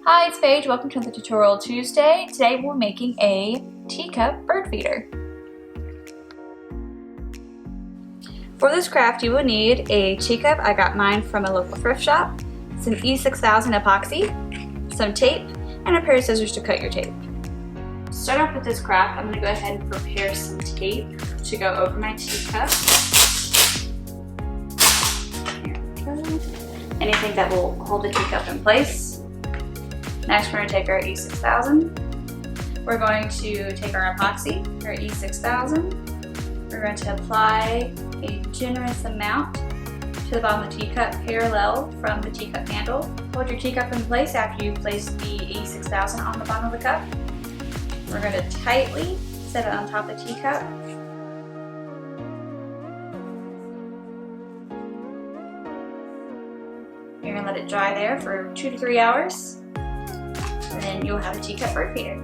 Hi, it's Paige. Welcome to the tutorial Tuesday. Today we're making a teacup bird feeder. For this craft you will need a teacup. I got mine from a local thrift shop, some E6000 epoxy, some tape, and a pair of scissors to cut your tape. To start off with this craft, I'm going to go ahead and prepare some tape to go over my teacup. Here we go. Anything that will hold the teacup in place. Next, we're going to take our E6000. We're going to take our epoxy, our E6000. We're going to apply a generous amount to the bottom of the teacup, parallel from the teacup handle. Hold your teacup in place after you place the E6000 on the bottom of the cup. We're going to tightly set it on top of the teacup. You're going to let it dry there for 2 to 3 hours. And then you'll have a teacup bird feeder.